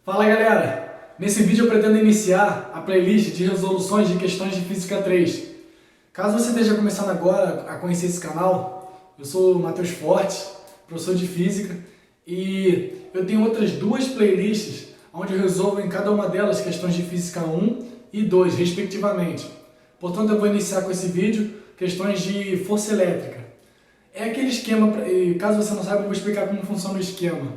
Fala galera! Nesse vídeo eu pretendo iniciar a playlist de resoluções de questões de Física 3. Caso você esteja começando agora a conhecer esse canal, eu sou o Matheus Fortes, professor de Física, e eu tenho outras duas playlists onde eu resolvo em cada uma delas questões de Física 1 e 2, respectivamente. Portanto, eu vou iniciar com esse vídeo questões de força elétrica. É aquele esquema, e caso você não saiba, eu vou explicar como funciona o esquema.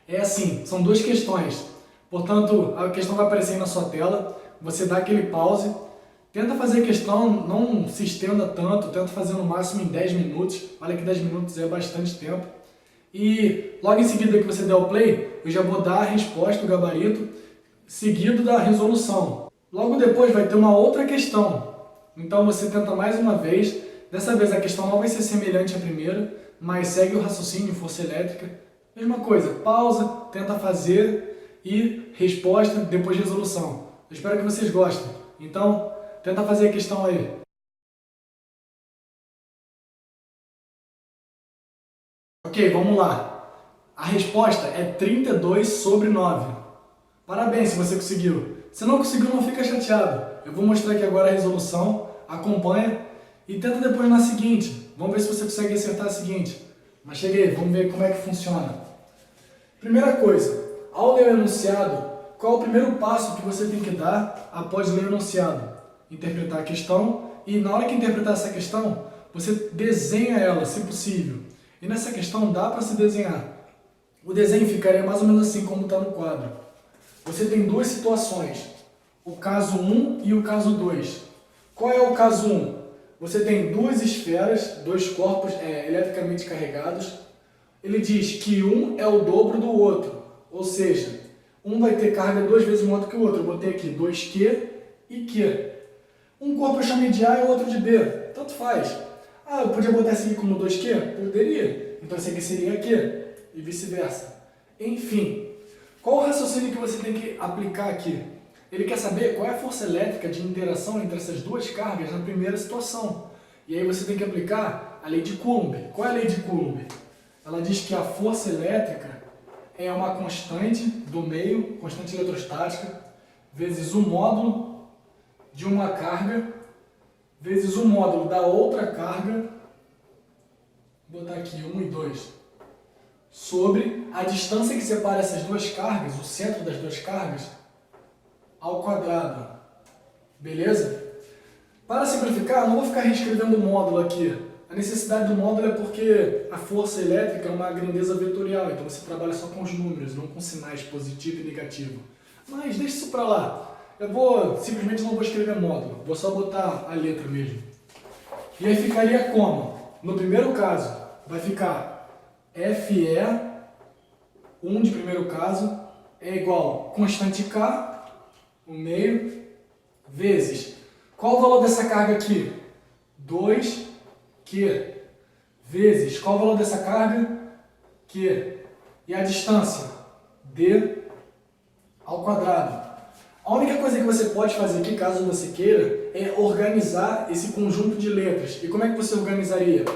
É assim, são duas questões. Portanto, a questão vai aparecer aí na sua tela, você dá aquele pause, tenta fazer a questão, não se estenda tanto, tenta fazer no máximo em 10 minutos, olha que 10 minutos é bastante tempo. E logo em seguida que você der o play, eu já vou dar a resposta, o gabarito, seguido da resolução. Logo depois vai ter uma outra questão, então você tenta mais uma vez, dessa vez a questão não vai ser semelhante à primeira, mas segue o raciocínio, força elétrica, mesma coisa, pausa, tenta fazer e resposta, depois resolução. Eu espero que vocês gostem. Então, tenta fazer a questão aí. Ok, vamos lá. A resposta é 32/9. Parabéns se você conseguiu. Se não conseguiu, não fica chateado. Eu vou mostrar aqui agora a resolução, acompanha e tenta depois na seguinte. Vamos ver se você consegue acertar a seguinte. Mas cheguei, vamos ver como é que funciona. Primeira coisa. Ao ler o enunciado, qual é o primeiro passo que você tem que dar após ler o enunciado? Interpretar a questão e na hora que interpretar essa questão, você desenha ela, se possível. E nessa questão dá para se desenhar. O desenho ficaria mais ou menos assim como está no quadro. Você tem duas situações, o caso 1 e o caso 2. Qual é o caso 1? Você tem duas esferas, dois corpos eletricamente carregados. Ele diz que um é o dobro do outro. Ou seja, um vai ter carga duas vezes maior do que o outro. Eu botei aqui 2Q e Q. Um corpo eu chamei de A e o outro de B. Tanto faz. Ah, eu podia botar esse aqui como 2Q? Poderia. Então esse aqui seria Q. E vice-versa. Enfim, qual o raciocínio que você tem que aplicar aqui? Ele quer saber qual é a força elétrica de interação entre essas duas cargas na primeira situação. E aí você tem que aplicar a lei de Coulomb. Qual é a lei de Coulomb? Ela diz que a força elétrica é uma constante do meio, constante eletrostática, vezes o módulo de uma carga, vezes o módulo da outra carga, vou botar aqui 1 e 2, sobre a distância que separa essas duas cargas, o centro das duas cargas, ao quadrado. Beleza? Para simplificar, não vou ficar reescrevendo o módulo aqui. A necessidade do módulo é porque a força elétrica é uma grandeza vetorial, então você trabalha só com os números, não com sinais positivo e negativo. Mas deixa isso para lá. Eu simplesmente não vou escrever módulo, vou só botar a letra mesmo. E aí ficaria como? No primeiro caso, vai ficar FE1 de primeiro caso é igual constante K, o meio, vezes. Qual o valor dessa carga aqui? 2Q vezes, qual o valor dessa carga? Q. E a distância? D ao quadrado. A única coisa que você pode fazer aqui, caso você queira, é organizar esse conjunto de letras. E como é que você organizaria?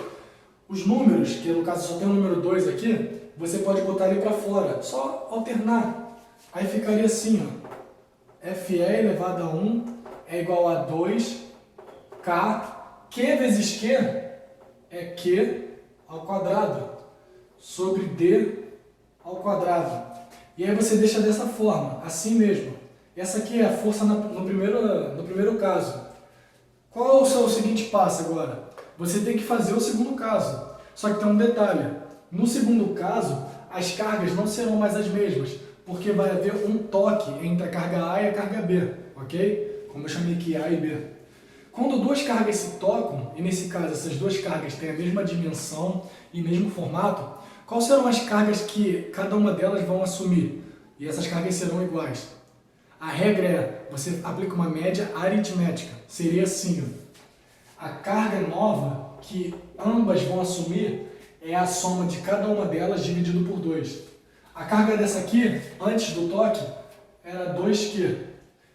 Os números, que no caso só tem o número 2 aqui, você pode botar ele para fora, só alternar. Aí ficaria assim, ó. FE elevado a 1 é igual a 2K, Q vezes Q é Q ao quadrado, sobre D ao quadrado. E aí você deixa dessa forma, assim mesmo. Essa aqui é a força no primeiro caso. Qual é o seu seguinte passo agora? Você tem que fazer o segundo caso. Só que tem um detalhe. No segundo caso, as cargas não serão mais as mesmas, porque vai haver um toque entre a carga A e a carga B, ok? Como eu chamei aqui A e B. Quando duas cargas se tocam, e nesse caso essas duas cargas têm a mesma dimensão e mesmo formato, quais serão as cargas que cada uma delas vão assumir? E essas cargas serão iguais. A regra é, você aplica uma média aritmética. Seria assim, ó. A carga nova que ambas vão assumir é a soma de cada uma delas dividido por 2. A carga dessa aqui, antes do toque, era 2Q.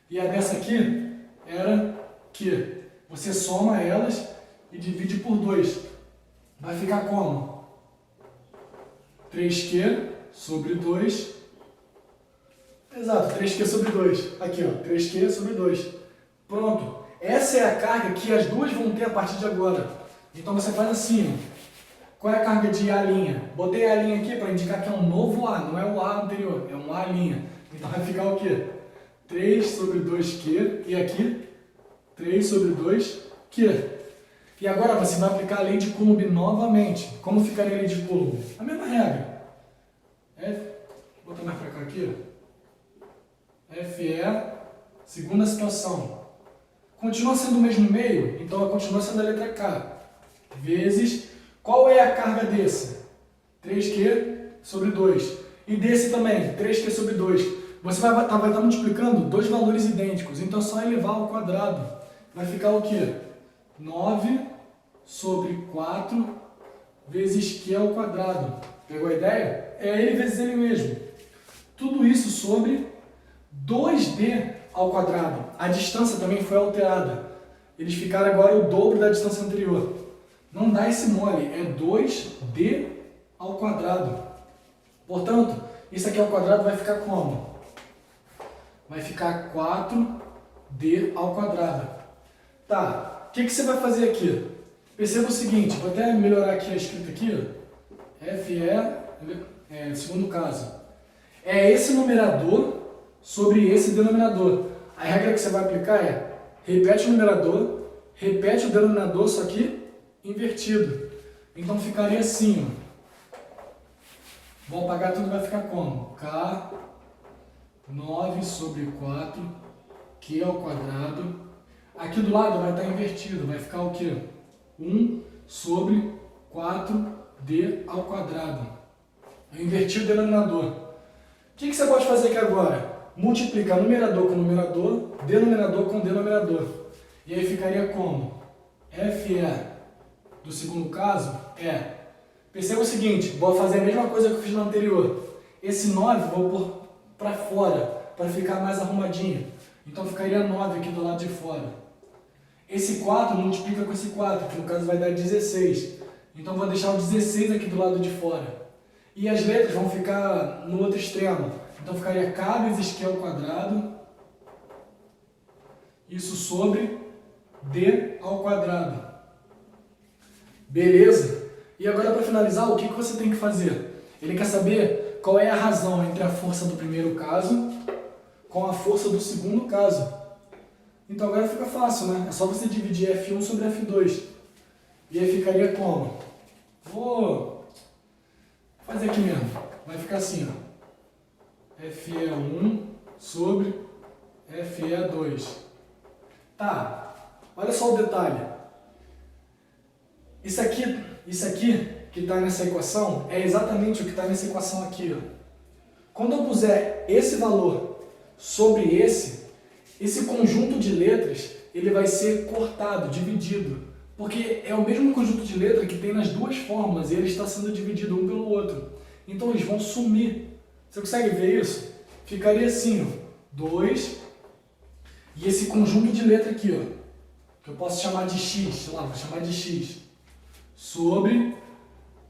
E a dessa aqui era Q. Você soma elas e divide por 2. Vai ficar como? 3Q sobre 2 Exato, 3Q sobre 2. Aqui, ó, 3Q sobre 2. Pronto. Essa é a carga que as duas vão ter a partir de agora. Então você faz assim, ó. Qual é a carga de A'? Botei a' aqui para indicar que é um novo A, não é o A anterior, é um A'. Então vai ficar o quê? 3 sobre 2Q e aqui 3 sobre 2Q. E agora você vai aplicar a lei de Coulomb novamente. Como ficaria a lei de Coulomb? A mesma regra. Vou botar mais para cá aqui. Fe, segunda situação. Continua sendo o mesmo meio, então ela continua sendo a letra K. Vezes, qual é a carga desse? 3Q sobre 2. E desse também, 3Q sobre 2. Você vai estar multiplicando dois valores idênticos, então é só elevar ao quadrado. Vai ficar o quê? 9 sobre 4 vezes Q ao quadrado. Pegou a ideia? É ele vezes ele mesmo. Tudo isso sobre 2D ao quadrado. A distância também foi alterada. Eles ficaram agora o dobro da distância anterior. Não dá esse mole, é 2D ao quadrado. Portanto, isso aqui ao quadrado vai ficar como? Vai ficar 4D ao quadrado. Tá, o que você vai fazer aqui? Perceba o seguinte, vou até melhorar aqui a escrita aqui. Fe, segundo caso. É esse numerador sobre esse denominador. A regra que você vai aplicar é, repete o numerador, repete o denominador, só que invertido. Então ficaria assim, ó. Vou apagar tudo, vai ficar como? K 9 sobre 4, Q ao quadrado. Aqui do lado vai estar invertido, vai ficar o quê? 1 sobre 4D ao quadrado. Eu inverti o denominador. O que você pode fazer aqui agora? Multiplicar numerador com numerador, denominador com denominador. E aí ficaria como? Fe do segundo caso é... Perceba o seguinte, vou fazer a mesma coisa que eu fiz no anterior. Esse 9 vou pôr para fora, para ficar mais arrumadinho. Então ficaria 9 aqui do lado de fora. Esse 4 multiplica com esse 4, que no caso vai dar 16. Então vou deixar o 16 aqui do lado de fora. E as letras vão ficar no outro extremo. Então ficaria K vezes Q ao quadrado. Isso sobre D ao quadrado. Beleza? E agora para finalizar, o que você tem que fazer? Ele quer saber qual é a razão entre a força do primeiro caso com a força do segundo caso. Então agora fica fácil, né? É só você dividir F1 sobre F2. E aí ficaria como? Vou fazer aqui mesmo. Vai ficar assim, ó. Fe1 sobre Fe2. Tá, olha só o detalhe. Isso aqui que está nessa equação é exatamente o que está nessa equação aqui, ó. Quando eu puser esse valor sobre esse conjunto de letras, ele vai ser cortado, dividido. Porque é o mesmo conjunto de letras que tem nas duas fórmulas e ele está sendo dividido um pelo outro. Então eles vão sumir. Você consegue ver isso? Ficaria assim, ó, 2 e esse conjunto de letra aqui, ó, que eu posso chamar de x, sei lá, vou chamar de x, sobre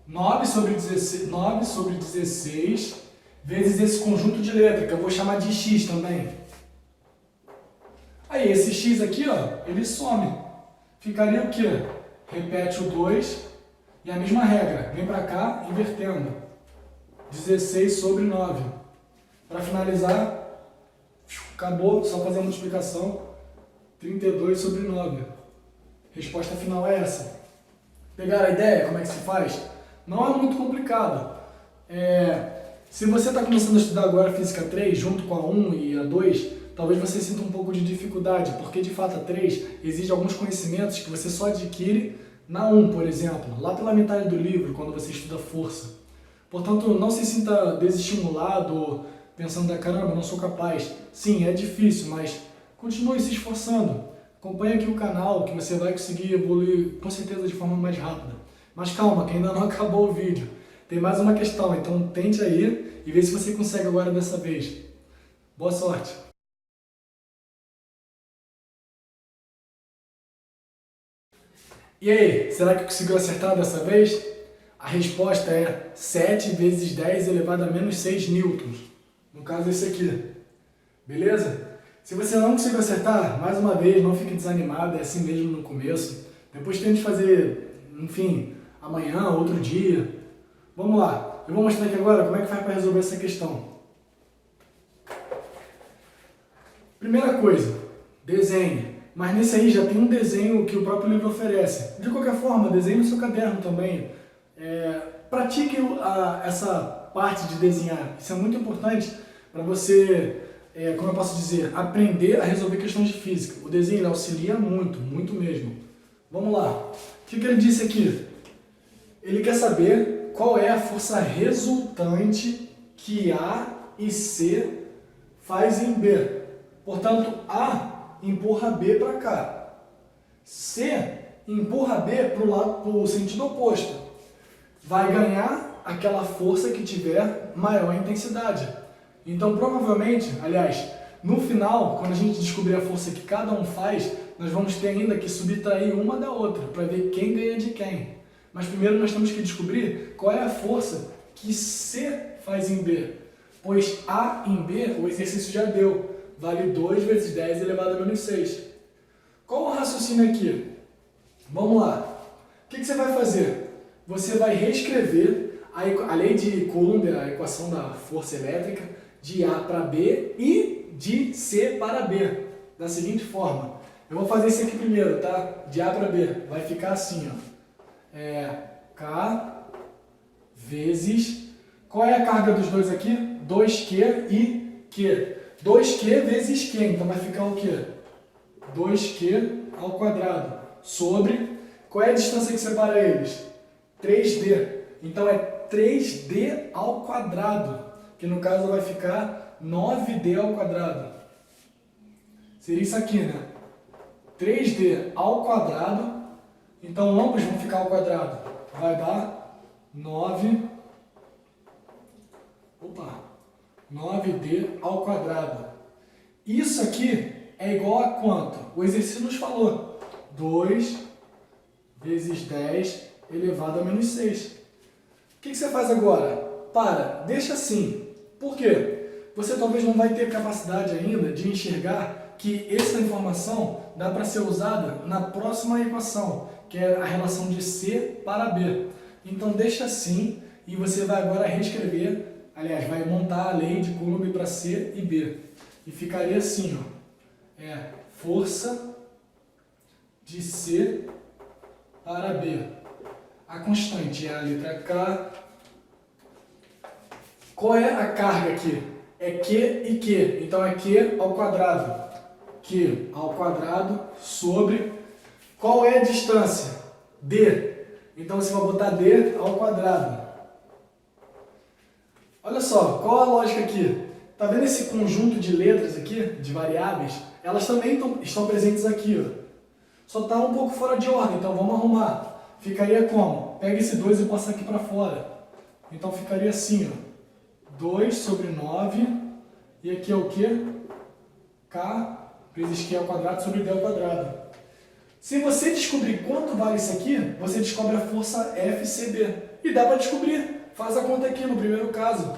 9 sobre 16 vezes esse conjunto de letra, que eu vou chamar de x também. Aí esse x aqui, ó, ele some. Ficaria o quê? Repete o 2 e a mesma regra. Vem para cá, invertendo. 16 sobre 9. Para finalizar, acabou, só fazer a multiplicação. 32 sobre 9. Resposta final é essa. Pegaram a ideia? Como é que se faz? Não é muito complicado. Se você está começando a estudar agora Física 3, junto com a 1 e a 2, talvez você sinta um pouco de dificuldade, porque de fato a 3 exige alguns conhecimentos que você só adquire na 1, por exemplo, lá pela metade do livro, quando você estuda força. Portanto, não se sinta desestimulado, pensando, caramba, não sou capaz. Sim, é difícil, mas continue se esforçando. Acompanhe aqui o canal, que você vai conseguir evoluir com certeza de forma mais rápida. Mas calma, que ainda não acabou o vídeo. Tem mais uma questão, então tente aí e vê se você consegue agora dessa vez. Boa sorte! E aí, será que conseguiu acertar dessa vez? A resposta é 7 vezes 10 elevado a menos 6 newtons. No caso, esse aqui. Beleza? Se você não conseguiu acertar, mais uma vez, não fique desanimado, é assim mesmo no começo. Depois tente fazer, enfim, amanhã, outro dia. Vamos lá, eu vou mostrar aqui agora como é que faz para resolver essa questão. Primeira coisa, desenhe. Mas nesse aí já tem um desenho que o próprio livro oferece. De qualquer forma, desenhe no seu caderno também. Pratique essa parte de desenhar. Isso é muito importante para você, como eu posso dizer, aprender a resolver questões de física. O desenho ele auxilia muito, muito mesmo. Vamos lá. O que ele disse aqui? Ele quer saber qual é a força resultante que A e C faz em B. Portanto, A empurra B para cá. C empurra B para o sentido oposto. Vai ganhar aquela força que tiver maior intensidade. Então, provavelmente, aliás, no final, quando a gente descobrir a força que cada um faz, nós vamos ter ainda que subtrair uma da outra, para ver quem ganha de quem. Mas primeiro nós temos que descobrir qual é a força que C faz em B. Pois A em B, o exercício já deu. Vale 2 vezes 10 elevado a menos 6. Qual o raciocínio aqui? Vamos lá. O que você vai fazer? Você vai reescrever a lei de Coulomb, a equação da força elétrica, de A para B e de C para B, da seguinte forma. Eu vou fazer isso aqui primeiro, tá? De A para B. Vai ficar assim, ó. K vezes... Qual é a carga dos dois aqui? 2Q e Q. 2Q vezes Q, então vai ficar o quê? 2Q ao quadrado sobre... Qual é a distância que separa eles? 3D. Então é 3D ao quadrado, que no caso vai ficar 9D ao quadrado. Seria isso aqui, né? 3D ao quadrado, então ambos vão ficar ao quadrado. Vai dar 9D ao quadrado. Isso aqui é igual a quanto? O exercício nos falou. 2 vezes 10 elevado a menos 6. O que você faz agora? Deixa assim. Por quê? Você talvez não vai ter capacidade ainda de enxergar que essa informação dá para ser usada na próxima equação, que é a relação de C para B. Então deixa assim e você vai agora reescrever, aliás, vai montar a lei de Coulomb para C e B. E ficaria assim, ó. Força de C para B. A constante é a letra K. Qual é a carga aqui? É Q e Q. Então é Q ao quadrado. Q ao quadrado sobre... Qual é a distância? D. Então você vai botar D ao quadrado. Olha só, qual a lógica aqui? Tá vendo esse conjunto de letras aqui, de variáveis? Elas também estão presentes aqui, ó. Só está um pouco fora de ordem, então vamos arrumar. Ficaria como? Pega esse 2 e passa aqui para fora. Então ficaria assim, ó. 2 sobre 9, e aqui é o quê? K vezes Q ao quadrado sobre D ao quadrado. Se você descobrir quanto vale isso aqui, você descobre a força FCB. E dá para descobrir. Faz a conta aqui no primeiro caso.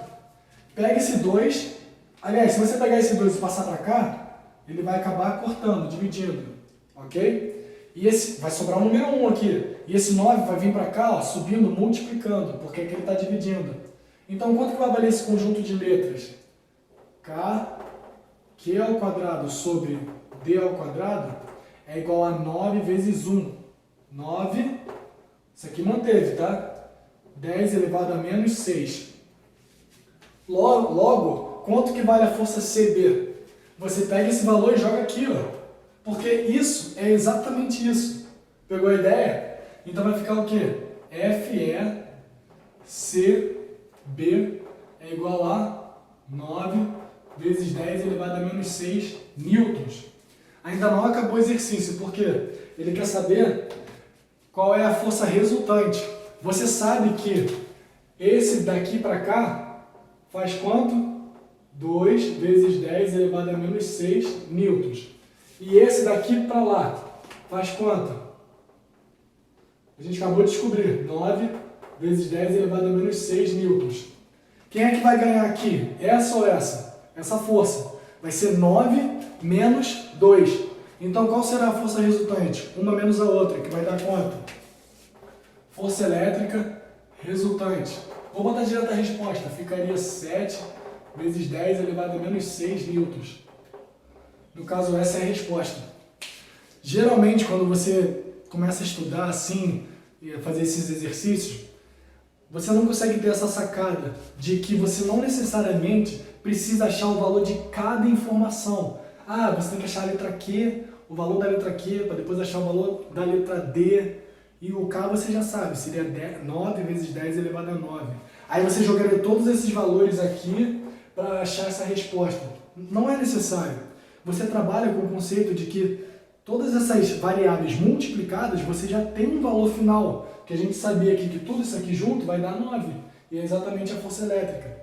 Pega esse 2, aliás, se você pegar esse 2 e passar para cá, ele vai acabar cortando, dividindo, ok? E esse vai sobrar o número 1 aqui. E esse 9 vai vir para cá, ó, subindo, multiplicando, porque aqui ele está dividindo. Então, quanto que vai valer esse conjunto de letras? K, Q ao quadrado sobre D ao quadrado é igual a 9 vezes 1. 9, isso aqui manteve, tá? 10 elevado a menos 6. Logo, quanto que vale a força CB? Você pega esse valor e joga aqui, ó. Porque isso é exatamente isso. Pegou a ideia? Então vai ficar o quê? FECB é igual a 9 vezes 10 elevado a menos 6 newtons. Ainda não acabou o exercício, porque ele quer saber qual é a força resultante. Você sabe que esse daqui para cá faz quanto? 2 vezes 10 elevado a menos 6 newtons. E esse daqui para lá faz quanto? A gente acabou de descobrir. 9 vezes 10 elevado a menos 6 newtons. Quem é que vai ganhar aqui? Essa ou essa? Essa força. vai ser 9 menos 2. Então qual será a força resultante? Uma menos a outra, que vai dar quanto? Força elétrica resultante. Vou botar direto a resposta, ficaria 7 vezes 10 elevado a menos 6 newtons. No caso, essa é a resposta. Geralmente, quando você começa a estudar assim, e a fazer esses exercícios, você não consegue ter essa sacada de que você não necessariamente precisa achar o valor de cada informação. Ah, você tem que achar a letra Q, o valor da letra Q, para depois achar o valor da letra D. E o K você já sabe, seria 9 vezes 10 elevado a 9. Aí você jogaria todos esses valores aqui para achar essa resposta. Não é necessário. Você trabalha com o conceito de que todas essas variáveis multiplicadas, você já tem um valor final, que a gente sabia aqui que tudo isso aqui junto vai dar 9, e é exatamente a força elétrica.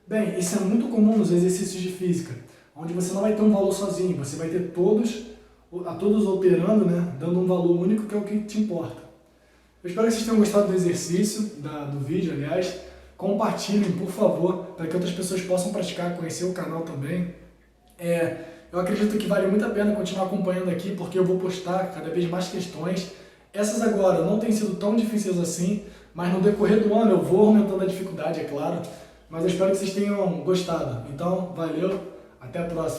Bem, isso é muito comum nos exercícios de física, onde você não vai ter um valor sozinho, você vai ter todos operando, né, dando um valor único, que é o que te importa. Eu espero que vocês tenham gostado do exercício, do vídeo, aliás. Compartilhem, por favor, para que outras pessoas possam praticar, conhecer o canal também. Eu acredito que vale muito a pena continuar acompanhando aqui, porque eu vou postar cada vez mais questões. Essas agora não têm sido tão difíceis assim, mas no decorrer do ano eu vou aumentando a dificuldade, é claro. Mas eu espero que vocês tenham gostado. Então, valeu, até a próxima.